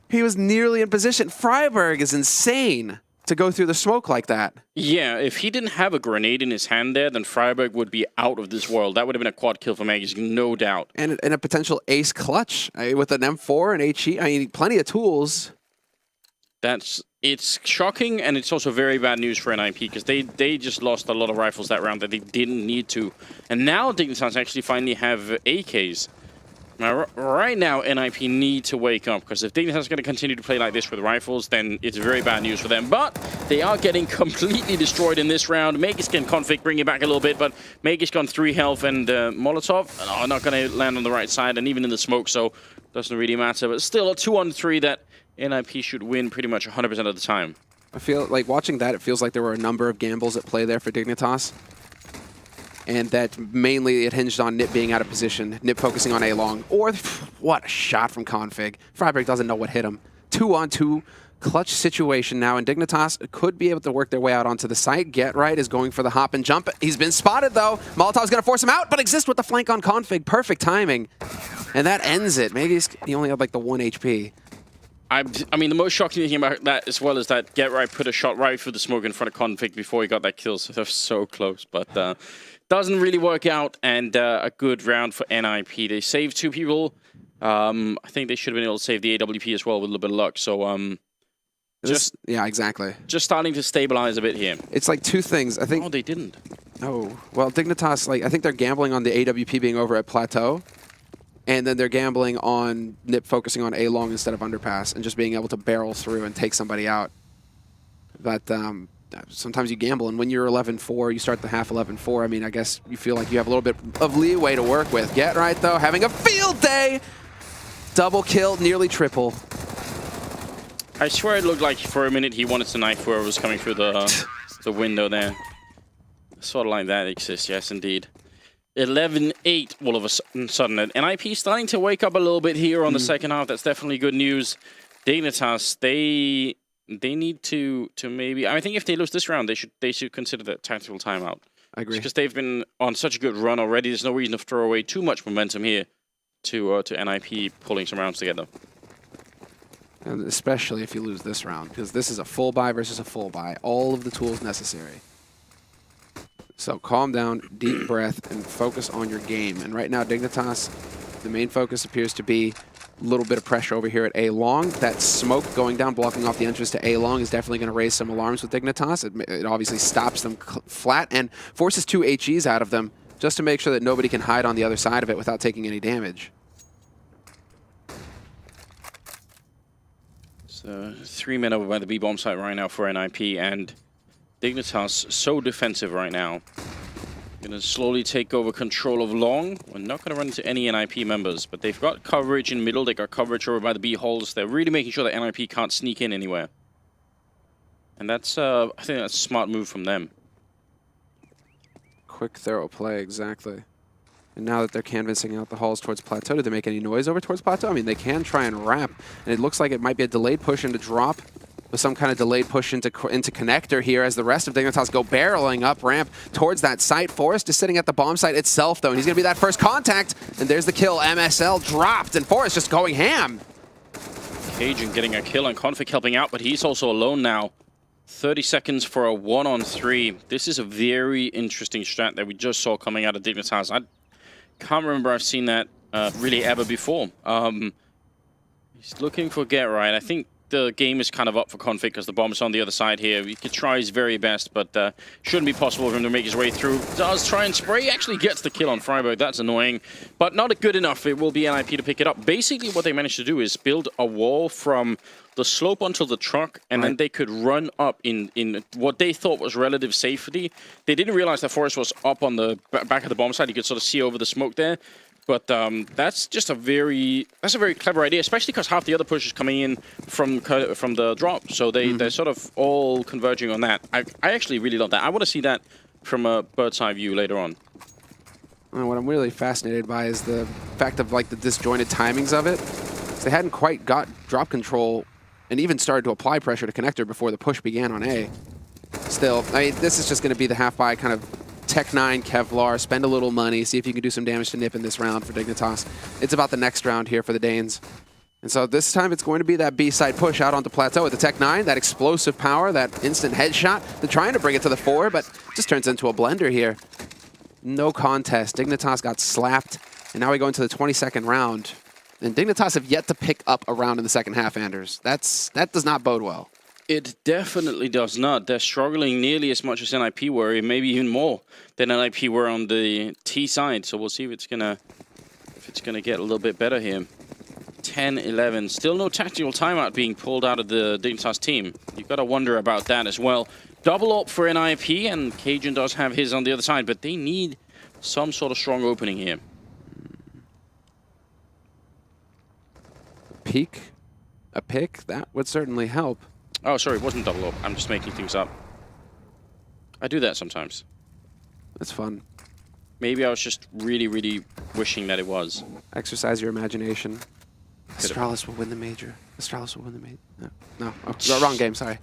He was nearly in position. Freiburg is insane to go through the smoke like that. Yeah, if he didn't have a grenade in his hand there, then Freiburg would be out of this world. That would have been a quad kill for Magus, no doubt. And a potential ace clutch with an M4 and HE. I mean, plenty of tools. It's shocking, and it's also very bad news for NiP because they just lost a lot of rifles that round that they didn't need to. And now Dignitas actually finally have AKs. Now, right now, NiP need to wake up, because if Dignitas is going to continue to play like this with rifles, then it's very bad news for them. But they are getting completely destroyed in this round. Megiscan Config bring it back a little bit, but Megiscan 3 health and Molotov are not going to land on the right side, and even in the smoke, so doesn't really matter. But still a 2-on-3 that NiP should win pretty much 100% of the time. I feel like watching that, it feels like there were a number of gambles at play there for Dignitas. And that mainly it hinged on NiP being out of position, NiP focusing on A-long. Or, what a shot from Config. friberg doesn't know what hit him. 2-on-2, clutch situation now, and Dignitas could be able to work their way out onto the site. Get Right is going for the hop and jump. He's been spotted, though. Molotov's going to force him out, but Exist with the flank on Config. Perfect timing. And that ends it. Maybe he only had like the 1 HP. I mean, the most shocking thing about that as well is that Get Right put a shot right through the smoke in front of Config before he got that kill, so they're so close. But doesn't really work out, and a good round for NiP. They saved 2 people. I think they should have been able to save the AWP as well with a little bit of luck. So yeah, exactly. Just starting to stabilize a bit here. It's like 2 things. I think. Oh, they didn't. Oh, well, Dignitas, like I think they're gambling on the AWP being over at Plateau. And then they're gambling on NiP focusing on A-long instead of underpass and just being able to barrel through and take somebody out. But sometimes you gamble, and when you're 11-4, you start the half 11-4. I mean, I guess you feel like you have a little bit of leeway to work with. Get Right, though, having a field day! Double kill, nearly triple. I swear it looked like for a minute he wanted to knife whoever was coming through the window there. Sort of like that exists, yes, indeed. 11-8 all of a sudden. And NiP starting to wake up a little bit here on the second half. That's definitely good news. Dignitas, they need to maybe... I think if they lose this round, they should consider that tactical timeout. I agree. Because they've been on such a good run already. There's no reason to throw away too much momentum here to NiP pulling some rounds together. And especially if you lose this round, because this is a full buy versus a full buy. All of the tools necessary. So calm down, deep breath, and focus on your game. And right now, Dignitas, the main focus appears to be a little bit of pressure over here at A-long. That smoke going down, blocking off the entrance to A-long is definitely going to raise some alarms with Dignitas. It obviously stops them flat and forces 2 HEs out of them just to make sure that nobody can hide on the other side of it without taking any damage. So 3 men over by the B-bomb site right now for NiP, and Dignitas so defensive right now. Gonna slowly take over control of long. We're not gonna run into any NiP members, but they've got coverage in middle. They got coverage over by the B holes. They're really making sure that NiP can't sneak in anywhere. And that's, I think that's a smart move from them. Quick, thorough play, exactly. And now that they're canvassing out the halls towards Plateau, did they make any noise over towards Plateau? I mean, they can try and wrap, and it looks like it might be a delayed push into drop, with some kind of delayed push into connector here as the rest of Dignitas go barreling up ramp towards that site. Forrest is sitting at the bomb site itself, though, and he's going to be that first contact. And there's the kill. MSL dropped, and Forrest just going ham. Cajun getting a kill and Config helping out, but he's also alone now. 30 seconds for a 1-on-3. This is a very interesting strat that we just saw coming out of Dignitas. I can't remember I've seen that really ever before. He's looking for Get Right. I think the game is kind of up for Config because the bomb's on the other side here. He could try his very best, but shouldn't be possible for him to make his way through. Does try and spray, actually gets the kill on friberg. That's annoying, but not good enough. It will be NiP to pick it up. Basically, what they managed to do is build a wall from the slope onto the truck, and then they could run up in what they thought was relative safety. They didn't realize that Forrest was up on the back of the bomb side. You could sort of see over the smoke there. But that's just a very clever idea, especially because half the other push is coming in from the drop. So they're sort of all converging on that. I actually really love that. I want to see that from a bird's eye view later on. And what I'm really fascinated by is the fact of like the disjointed timings of it. They hadn't quite got drop control and even started to apply pressure to connector before the push began on A. Still, I mean, this is just going to be the half-buy kind of Tech 9 Kevlar, spend a little money, see if you can do some damage to NiP in this round for Dignitas. It's about the next round here for the Danes. And so this time it's going to be that B-side push out onto Plateau with the Tech 9, that explosive power, that instant headshot. They're trying to bring it to the 4, but just turns into a blender here. No contest. Dignitas got slapped, and now we go into the 22nd round. And Dignitas have yet to pick up a round in the second half, Anders. That does not bode well. It definitely does not. They're struggling nearly as much as NiP were, maybe even more than NiP were on the T side. So we'll see if it's gonna it's going to get a little bit better here. 10-11. Still no tactical timeout being pulled out of the Dignitas team. You've got to wonder about that as well. Double up for NiP, and Cajun does have his on the other side, but they need some sort of strong opening here. Peek? A pick? That would certainly help. Oh, sorry, it wasn't double up. I'm just making things up. I do that sometimes. That's fun. Maybe I was just really, really wishing that it was. Exercise your imagination. Astralis will win the major. Astralis will win the major. No. Oh, wrong game, sorry.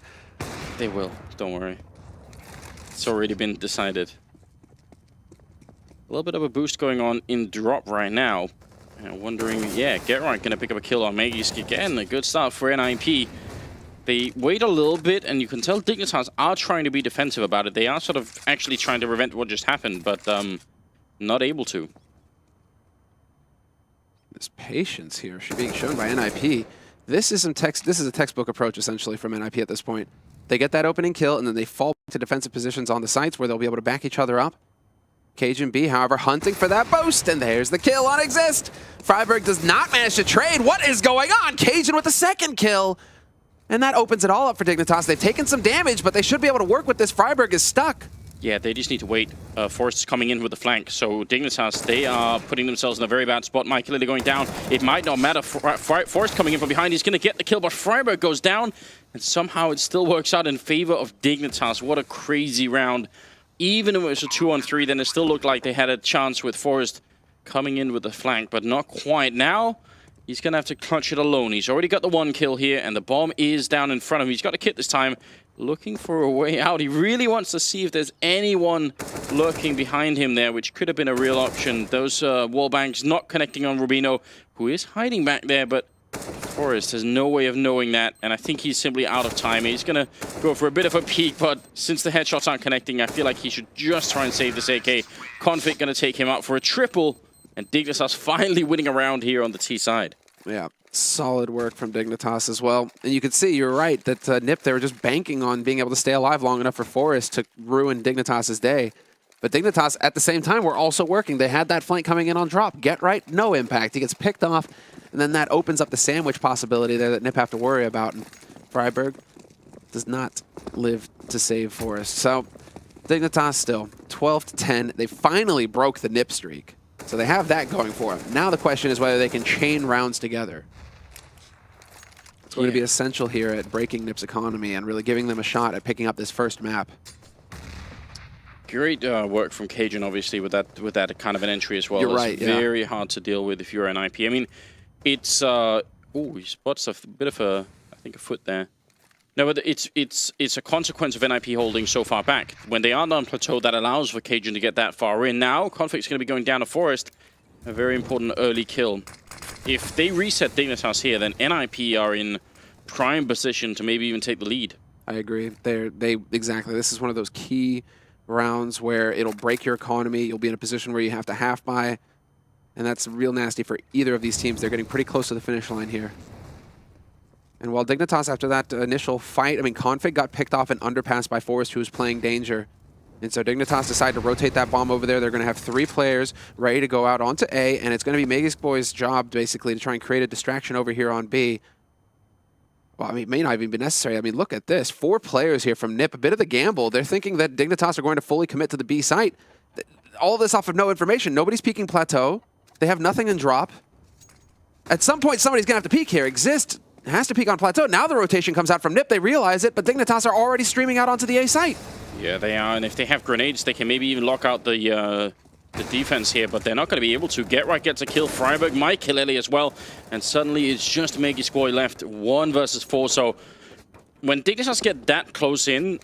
They will, don't worry. It's already been decided. A little bit of a boost going on in drop right now. And wondering, yeah, Geralt gonna pick up a kill on Magisk again. A good start for NiP. They wait a little bit, and you can tell Dignitas are trying to be defensive about it. They are sort of actually trying to prevent what just happened, but not able to. This patience here being shown by NiP. This is a textbook approach essentially from NiP at this point. They get that opening kill, and then they fall to defensive positions on the sites where they'll be able to back each other up. Cajun B, however, hunting for that boost, and there's the kill on Exist. Freiburg does not manage to trade. What is going on? Cajun with the second kill. And that opens it all up for Dignitas. They've taken some damage, but they should be able to work with this. Freiburg is stuck. Yeah, they just need to wait. Forrest's coming in with the flank, so Dignitas, they are putting themselves in a very bad spot. Mike Lily going down. It might not matter. Forrest coming in from behind. He's going to get the kill, but Freiburg goes down, and somehow it still works out in favor of Dignitas. What a crazy round. Even if it was a 2-on-3, then it still looked like they had a chance with Forrest coming in with the flank, but not quite. Now, he's going to have to clutch it alone. He's already got the one kill here, and the bomb is down in front of him. He's got a kit this time, looking for a way out. He really wants to see if there's anyone lurking behind him there, which could have been a real option. Those wall banks not connecting on Rubino, who is hiding back there, but Forrest has no way of knowing that, and I think he's simply out of time. He's going to go for a bit of a peek, but since the headshots aren't connecting, I feel like he should just try and save this AK. Config going to take him out for a triple, and Dignitas finally winning a round here on the T side. Yeah, solid work from Dignitas as well. And you can see, you're right, that NiP, they were just banking on being able to stay alive long enough for Forrest to ruin Dignitas' day. But Dignitas, at the same time, were also working. They had that flank coming in on drop. Get right, no impact. He gets picked off, and then that opens up the sandwich possibility there that NiP have to worry about. And Freiburg does not live to save Forrest. So Dignitas still 12-10. They finally broke the NiP streak. So they have that going for them. Now the question is whether they can chain rounds together. It's going to be essential here at breaking NiP's economy and really giving them a shot at picking up this first map. Great work from Cajun, obviously, with that kind of an entry as well. You're right, yeah. Very hard to deal with if you're an IP. I mean, it's he spots a bit of a, I think, a foot there. No, but it's a consequence of NiP holding so far back. When they are on plateau, that allows for Cajun to get that far in. Now, Conflict's going to be going down to Forest. A very important early kill. If they reset Dignitas here, then NiP are in prime position to maybe even take the lead. I agree. Exactly. This is one of those key rounds where it'll break your economy. You'll be in a position where you have to half buy, and that's real nasty for either of these teams. They're getting pretty close to the finish line here. And while Dignitas, after that initial fight, I mean, Config got picked off an underpass by Forrest, who was playing Danger. And so Dignitas decided to rotate that bomb over there. They're going to have 3 players ready to go out onto A, and it's going to be Magisk Boy's job, basically, to try and create a distraction over here on B. Well, I mean, it may not even be necessary. I mean, look at this. 4 players here from NiP, a bit of a gamble. They're thinking that Dignitas are going to fully commit to the B site. All this off of no information. Nobody's peeking plateau. They have nothing in drop. At some point, somebody's going to have to peek here. Exist has to peek on plateau. Now the rotation comes out from NiP. They realize it, but Dignitas are already streaming out onto the A site. Yeah, they are, and if they have grenades, they can maybe even lock out the defense here, but they're not going to be able to. Get right gets a kill. Freiburg might kill Ellie as well, and suddenly it's just Magisk Boy left, 1 versus 4. So when Dignitas get that close in,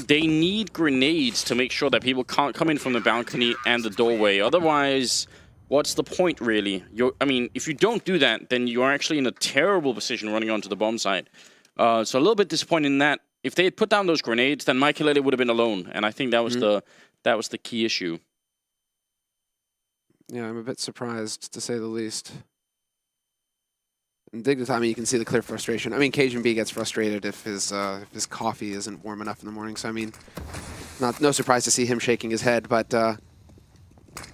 they need grenades to make sure that people can't come in from the balcony and the doorway. Otherwise, what's the point, really? I mean, if you don't do that, then you're actually in a terrible position running onto the bomb site. So a little bit disappointed in that. If they had put down those grenades, then Michael would have been alone, and I think that was the key issue. Yeah, I'm a bit surprised, to say the least. And Dignitas, I mean, you can see the clear frustration. I mean, Cajun B gets frustrated if his coffee isn't warm enough in the morning. So I mean, no surprise to see him shaking his head, but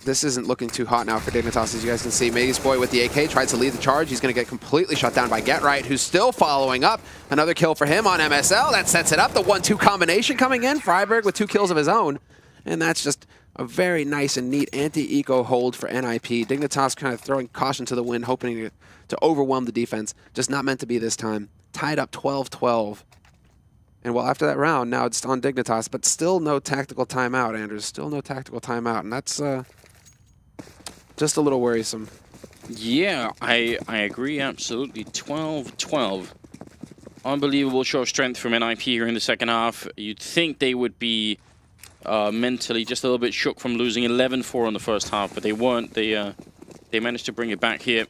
this isn't looking too hot now for Dignitas, as you guys can see. Maze Boy with the AK tries to lead the charge. He's going to get completely shut down by GetRight, who's still following up. Another kill for him on MSL. That sets it up. The 1-2 combination coming in. Freiburg with 2 kills of his own. And that's just a very nice and neat anti-eco hold for NiP. Dignitas kind of throwing caution to the wind, hoping to overwhelm the defense. Just not meant to be this time. Tied up 12-12. And well, after that round, now it's on Dignitas, but still no tactical timeout, Anders. Still no tactical timeout, and that's just a little worrisome. Yeah, I agree, absolutely. 12-12. Unbelievable show of strength from NiP here in the second half. You'd think they would be mentally just a little bit shook from losing 11-4 in the first half, but they weren't. They managed to bring it back here.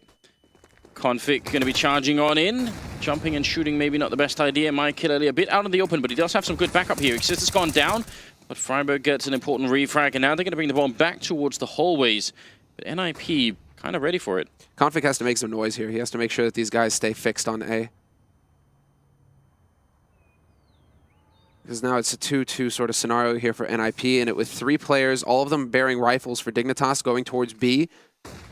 Config going to be charging on in. Jumping and shooting maybe not the best idea. HLTV a bit out in the open, but he does have some good backup here. EPICENTER has gone down, but Freiburg gets an important refrag, and now they're going to bring the bomb back towards the hallways. But NiP kind of ready for it. Config has to make some noise here. He has to make sure that these guys stay fixed on A. Because now it's a 2-2 sort of scenario here for NiP, and it with 3 players, all of them bearing rifles for Dignitas going towards B.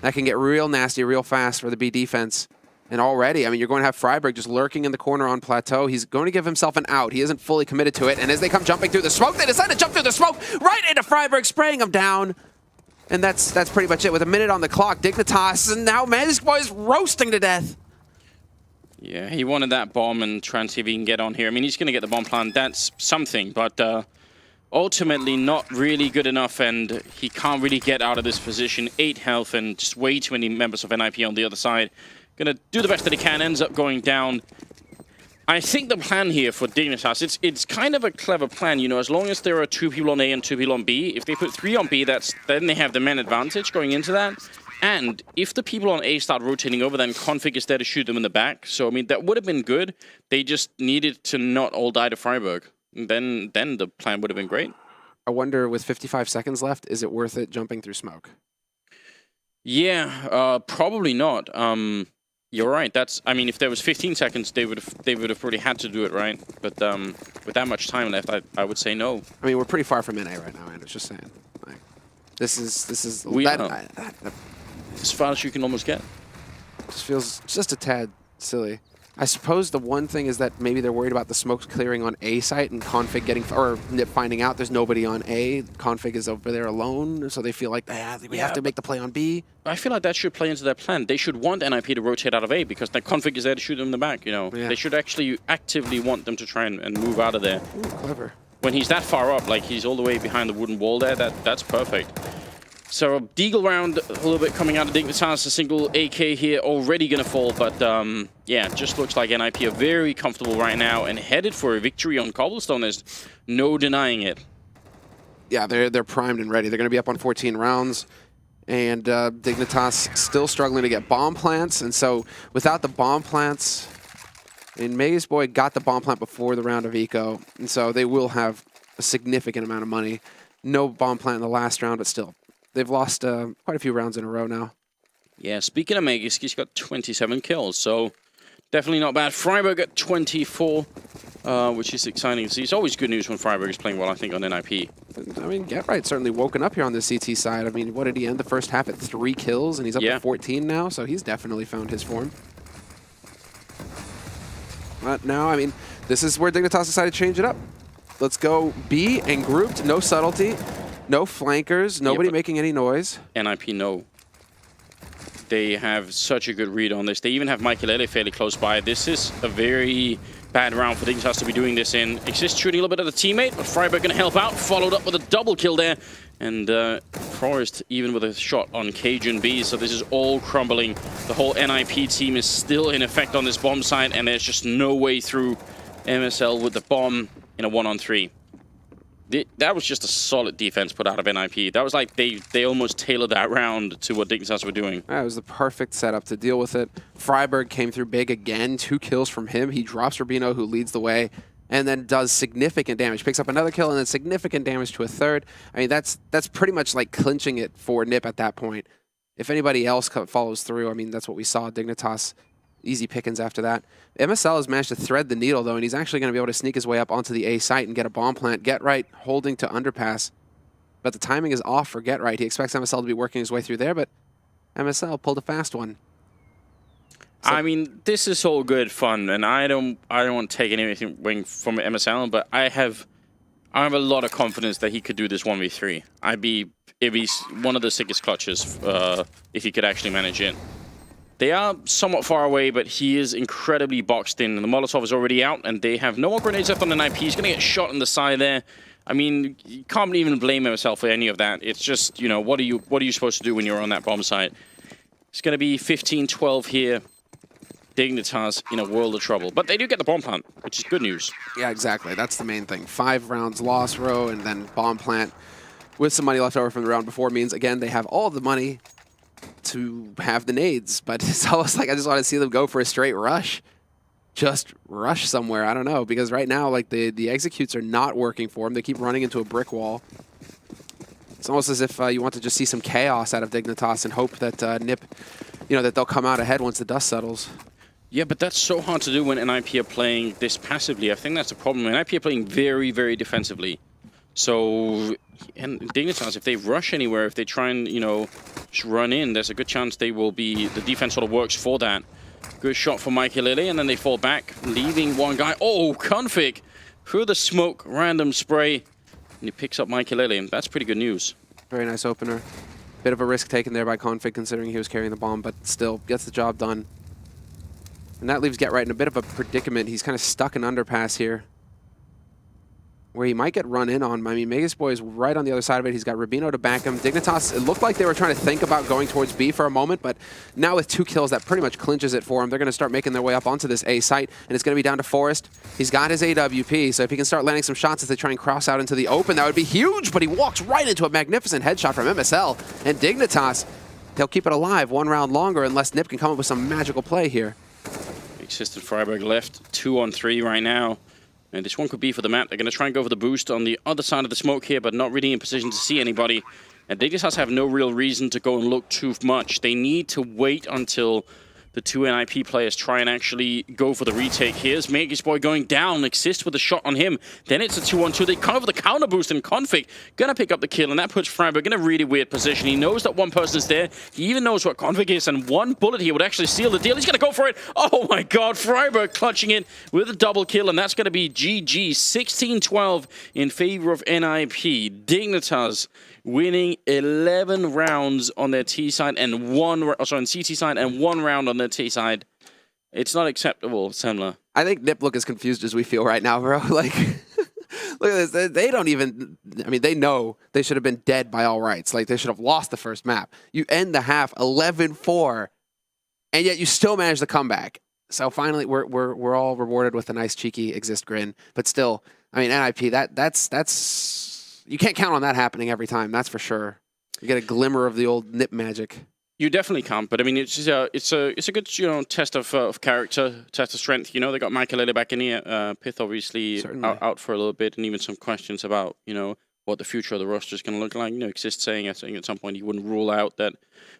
That can get real nasty real fast for the B defense. And already, I mean, you're going to have Freiburg just lurking in the corner on Plateau. He's going to give himself an out. He isn't fully committed to it. And as they come jumping through the smoke, they decide to jump through the smoke right into Freiburg, spraying him down. And that's pretty much it. With a minute on the clock, Dignitas, and now Maze Boy's roasting to death. Yeah, he wanted that bomb and trying to see if he can get on here. I mean, he's going to get the bomb plant. That's something, but ultimately not really good enough, and he can't really get out of this position. 8 health and just way too many members of NiP on the other side. Gonna do the best that he can, ends up going down. I think the plan here for Dignitas, it's kind of a clever plan, you know, as long as there are 2 people on A and 2 people on B. If they put 3 on B, then they have the man advantage going into that. And if the people on A start rotating over, then Config is there to shoot them in the back. So, I mean, that would have been good. They just needed to not all die to Freiburg. Then the plan would have been great. I wonder, with 55 seconds left, is it worth it jumping through smoke? Yeah, probably not. You're right. I mean, if there was 15 seconds, they would have probably had to do it, right? But with that much time left, I would say no. I mean, we're pretty far from NA right now, Anders. Just saying. Like, this is as far as you can almost get. Just feels just a tad silly. I suppose the one thing is that maybe they're worried about the smokes clearing on A site and Config getting, or NiP finding out there's nobody on A. Config is over there alone, so they feel like we have to make the play on B. I feel like that should play into their plan. They should want NiP to rotate out of A because the Config is there to shoot them in the back, you know. Yeah. They should actually actively want them to try and move out of there. Ooh, clever. When he's that far up, like he's all the way behind the wooden wall there, that's perfect. So a Deagle round a little bit coming out of Dignitas, a single AK here already going to fall, but yeah, just looks like NiP are very comfortable right now and headed for a victory on Cobblestone. There's no denying it. Yeah, they're primed and ready. They're going to be up on 14 rounds, and Dignitas still struggling to get bomb plants, and so without the bomb plants, I mean, Maze Boy got the bomb plant before the round of Eco, and so they will have a significant amount of money. No bomb plant in the last round, but still. They've lost quite a few rounds in a row now. Yeah, speaking of Magus, he's got 27 kills, so definitely not bad. Freiburg at 24, which is exciting. So it's always good news when Freiburg is playing well, I think, on NiP. I mean, GetRight certainly woken up here on the CT side. I mean, what did he end the first half at 3 kills, and he's up to 14 now, so he's definitely found his form. But now, I mean, this is where Dignitas decided to change it up. Let's go B and grouped, no subtlety. No flankers, nobody making any noise. NiP, no. They have such a good read on this. They even have HLTV fairly close by. This is a very bad round for Dignitas to be doing this in. Exist shooting a little bit at the teammate, but Freiburg going to help out. Followed up with a double kill there. And Forrest even with a shot on Cajun B. So this is all crumbling. The whole NiP team is still in effect on this bomb site, and there's just no way through MSL with the bomb in a 1-on-3. That was just a solid defense put out of NiP. That was like they almost tailored that round to what Dignitas were doing. That was the perfect setup to deal with it. Freiburg came through big again. 2 kills from him. He drops Rubino, who leads the way, and then does significant damage. Picks up another kill and then significant damage to a third. I mean, that's pretty much like clinching it for NiP at that point. If anybody else follows through, I mean, that's what we saw. Dignitas, easy pickings after that. MSL has managed to thread the needle, though, and he's actually going to be able to sneak his way up onto the A site and get a bomb plant. GetRight holding to underpass. but the timing is off for Get Right. He expects MSL to be working his way through there, but MSL pulled a fast one. So, I mean, this is all good fun, and I don't want to take anything from MSL, but I have a lot of confidence that he could do this 1v3. It'd be one of the sickest clutches if he could actually manage it. They are somewhat far away, but he is incredibly boxed in, and the Molotov is already out, and they have no more grenades left on the NiP. He's going to get shot in the side there. I mean, you can't even blame himself for any of that. It's just, you know, what are you supposed to do when you're on that bomb site? It's going to be 15-12 here. Dignitas in a world of trouble. But they do get the bomb plant, which is good news. Yeah, exactly. That's the main thing. 5 rounds lost row, and then bomb plant with some money left over from the round before means, again, they have all the money to have the nades. But it's almost like I just want to see them go for a straight rush. Just rush somewhere. I don't know. Because right now, like, the executes are not working for them. They keep running into a brick wall. It's almost as if you want to just see some chaos out of Dignitas and hope that NiP, you know, that they'll come out ahead once the dust settles. Yeah, but that's so hard to do when NiP are playing this passively. I think that's the problem. NiP are playing very, very defensively. So, and Dignitas, if they rush anywhere, if they try and, you know, just run in, there's a good chance they will be, the defense sort of works for that. Good shot for Lily, and then they fall back, leaving one guy. Oh, Config through the smoke, random spray, and he picks up Lily, and that's pretty good news. Very nice opener. Bit of a risk taken there by Config, considering he was carrying the bomb, but still gets the job done. And that leaves Get Right in a bit of a predicament. He's kind of stuck in underpass here, where he might get run in on. I mean, Megas Boy is right on the other side of it. He's got Rubino to back him. Dignitas, it looked like they were trying to think about going towards B for a moment, but now with 2 kills, that pretty much clinches it for him. They're going to start making their way up onto this A site, and it's going to be down to Forest. He's got his AWP, so if he can start landing some shots as they try and cross out into the open, that would be huge, but he walks right into a magnificent headshot from MSL. And Dignitas, they'll keep it alive 1 round longer unless NiP can come up with some magical play here. Assistant Freiburg left 2-on-3 right now. And this one could be for the map. They're going to try and go for the boost on the other side of the smoke here, but not really in position to see anybody. And they just have no real reason to go and look too much. They need to wait until the 2 NiP players try and actually go for the retake. Here's Megas Boy going down, Exist with a shot on him. Then it's a 2-on-2. They cover the counter boost, and Config gonna pick up the kill, and that puts Freiburg in a really weird position. He knows that one person is there. He even knows what Config is, and one bullet here would actually seal the deal. He's gonna go for it. Oh my god, Freiburg clutching it with a double kill, and that's gonna be GG. 16-12 in favor of NiP. Dignitas winning 11 rounds on their T side and on CT side, and 1 round on their T side. It's not acceptable, Semler. I think NiP look as confused as we feel right now, bro. Like, look at this. They don't even, I mean, they know they should have been dead by all rights. Like, they should have lost the first map. You end the half 11-4, and yet you still manage the comeback. So finally, we're all rewarded with a nice cheeky Exist grin. But still, I mean, NiP, that's you can't count on that happening every time. That's for sure. You get a glimmer of the old NiP magic. You definitely can't, but I mean, it's a good, you know, test of character, test of strength. You know, they got Lily back in here. Pith obviously out for a little bit, and even some questions about, you know, what the future of the roster is going to look like. You know, Exist saying at some point he wouldn't rule out that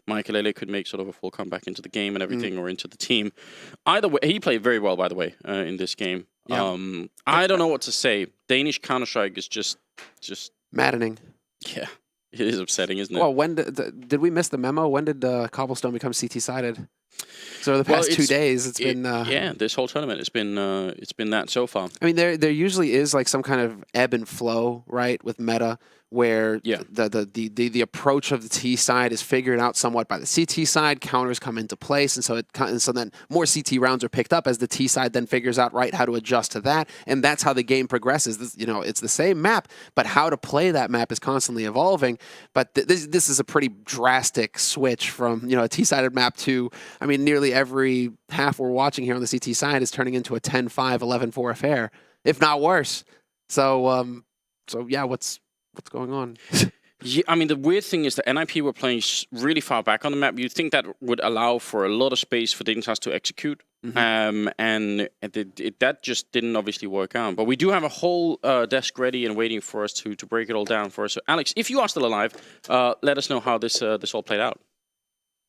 Lily could make sort of a full comeback into the game and everything, or into the team. Either way, he played very well, by the way, in this game. Yeah. I don't know what to say. Danish Counter-Strike is just maddening. Yeah, it is upsetting, isn't it? Well, when did we miss the memo? When did Cobblestone become CT-sided? So the past 2 days, it's been yeah. This whole tournament, it's been that so far. I mean, there usually is like some kind of ebb and flow, right, with meta, where the approach of the T side is figured out somewhat by the CT side. Counters come into place, and so then more CT rounds are picked up as the T side then figures out how to adjust to that, and that's how the game progresses. This, you know, it's the same map, but how to play that map is constantly evolving. But this is a pretty drastic switch from, you know, a T-sided map to, I mean, nearly every half we're watching here on the CT side is turning into a 10-5, 11-4 affair, if not worse. So yeah, what's going on? Yeah, I mean, the weird thing is that NiP were playing really far back on the map. You'd think that would allow for a lot of space for Dignitas to execute, and that just didn't obviously work out. But we do have a whole desk ready and waiting for us to break it all down for us. So, Alex, if you are still alive, let us know how this all played out.